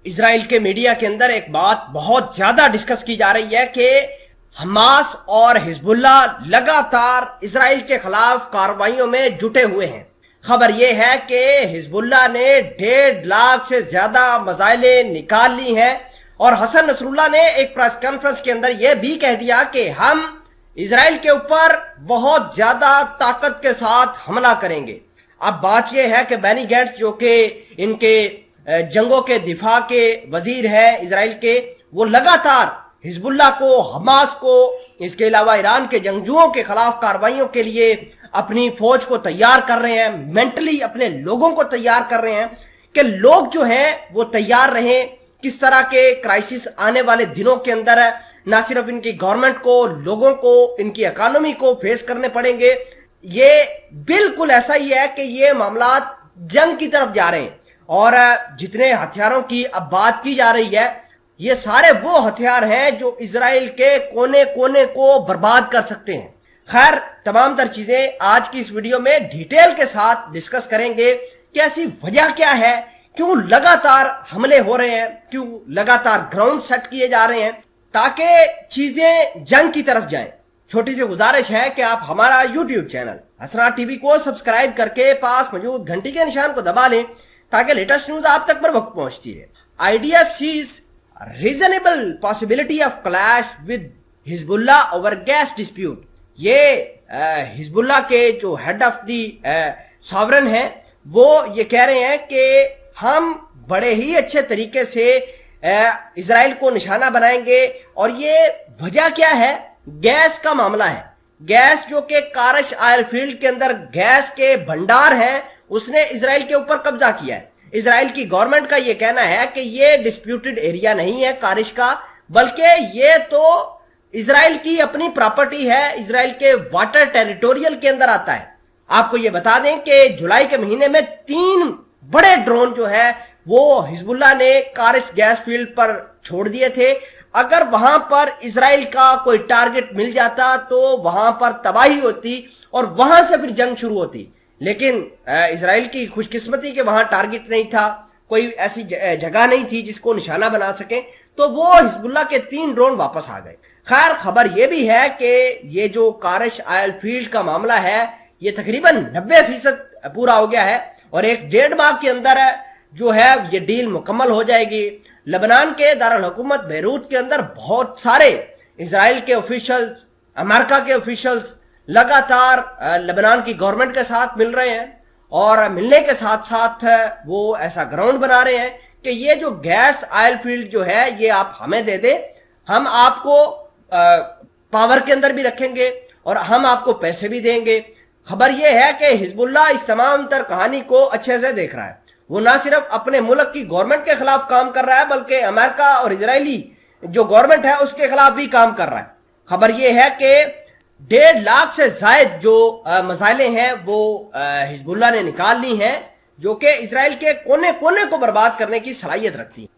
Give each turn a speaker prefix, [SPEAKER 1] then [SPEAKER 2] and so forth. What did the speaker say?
[SPEAKER 1] اسرائیل کے میڈیا کے اندر ایک بات بہت زیادہ ڈسکس کی جا رہی ہے کہ حماس اور حزب اللہ لگاتار اسرائیل کے خلاف کارروائیوں میں جٹے ہوئے ہیں۔ خبر یہ ہے کہ حزب اللہ نے 1.5 لاکھ سے زیادہ میزائلیں نکال لی ہیں، اور حسن نصر اللہ نے ایک پریس کانفرنس کے اندر یہ بھی کہہ دیا کہ ہم اسرائیل کے اوپر بہت زیادہ طاقت کے ساتھ حملہ کریں گے۔ اب بات یہ ہے کہ بینی گینٹس جو کہ ان کے جنگوں کے دفاع کے وزیر ہیں اسرائیل کے، وہ لگاتار حزب اللہ کو، حماس کو، اس کے علاوہ ایران کے جنگجوؤں کے خلاف کارروائیوں کے لیے اپنی فوج کو تیار کر رہے ہیں، مینٹلی اپنے لوگوں کو تیار کر رہے ہیں کہ لوگ جو ہیں وہ تیار رہیں کس طرح کے کرائسس آنے والے دنوں کے اندر ہے۔ نہ صرف ان کی گورنمنٹ کو، لوگوں کو، ان کی اکانومی کو فیس کرنے پڑیں گے۔ یہ بالکل ایسا ہی ہے کہ یہ معاملات جنگ کی طرف جا رہے ہیں، اور جتنے ہتھیاروں کی اب بات کی جا رہی ہے یہ سارے وہ ہتھیار ہیں جو اسرائیل کے کونے کونے کو برباد کر سکتے ہیں۔ خیر، تمام تر چیزیں آج کی اس ویڈیو میں ڈیٹیل کے ساتھ ڈسکس کریں گے کہ ایسی وجہ کیا ہے، کیوں لگاتار حملے ہو رہے ہیں، کیوں لگاتار گراؤنڈ سیٹ کیے جا رہے ہیں تاکہ چیزیں جنگ کی طرف جائیں۔ چھوٹی سی گزارش ہے کہ آپ ہمارا یوٹیوب چینل حسنات ٹی وی کو سبسکرائب کر کے پاس موجود گھنٹی کے نشان کو دبا لیں تاکہ لیٹسٹ نیوز آپ تک پر وقت پہنچتی رہے۔ IDF sees reasonable possibility of clash with حزب اللہ over gas dispute۔ یہ حزب اللہ کے جو ہیڈ آف دی ساورن ہیں وہ یہ کہہ رہے ہیں کہ ہم بڑے ہی اچھے طریقے سے اسرائیل کو نشانہ بنائیں گے، اور یہ وجہ کیا ہے؟ گیس کا معاملہ ہے۔ گیس جو کہ کارش آئل فیلڈ کے اندر گیس کے بھنڈار ہیں، اس نے اسرائیل کے اوپر قبضہ کیا ہے۔ اسرائیل کی گورنمنٹ کا یہ کہنا ہے کہ یہ ڈسپیوٹڈ ایریا نہیں ہے کارش کا، بلکہ یہ تو اسرائیل کی اپنی پراپرٹی ہے، اسرائیل کے واٹر ٹیریٹوریل کے اندر آتا ہے۔ آپ کو یہ بتا دیں کہ جولائی کے مہینے میں 3 بڑے ڈرون جو ہے وہ حزب اللہ نے کارش گیس فیلڈ پر چھوڑ دیے تھے۔ اگر وہاں پر اسرائیل کا کوئی ٹارگٹ مل جاتا تو وہاں پر تباہی ہوتی اور وہاں سے پھر جنگ شروع ہوتی، لیکن اسرائیل کی خوش قسمتی کہ وہاں ٹارگٹ نہیں تھا، کوئی ایسی جگہ نہیں تھی جس کو نشانہ بنا سکیں، تو وہ حزب اللہ کے 3 ڈرون واپس آ گئے۔ خیر، خبر یہ بھی ہے کہ یہ جو کارش آئل فیلڈ کا معاملہ ہے یہ تقریباً 90% پورا ہو گیا ہے، اور 1.5 ماہ کے اندر جو ہے یہ ڈیل مکمل ہو جائے گی۔ لبنان کے دارالحکومت بیروت کے اندر بہت سارے اسرائیل کے آفیشلز، امریکہ کے آفیشلز لگاتار لبنان کی گورنمنٹ کے ساتھ مل رہے ہیں، اور ملنے کے ساتھ ساتھ وہ ایسا گراؤنڈ بنا رہے ہیں کہ یہ جو گیس آئل فیلڈ جو ہے یہ آپ ہمیں دے دیں، ہم آپ کو پاور کے اندر بھی رکھیں گے اور ہم آپ کو پیسے بھی دیں گے۔ خبر یہ ہے کہ حزب اللہ اس تمام تر کہانی کو اچھے سے دیکھ رہا ہے۔ وہ نہ صرف اپنے ملک کی گورنمنٹ کے خلاف کام کر رہا ہے بلکہ امریکہ اور اسرائیلی جو گورنمنٹ ہے اس کے خلاف بھی کام کر رہا ہے۔ خبر یہ ہے کہ 1.5 لاکھ سے زائد جو میزائلیں ہیں وہ حزب اللہ نے نکال لی ہیں، جو کہ اسرائیل کے کونے کونے کو برباد کرنے کی صلاحیت رکھتی ہیں۔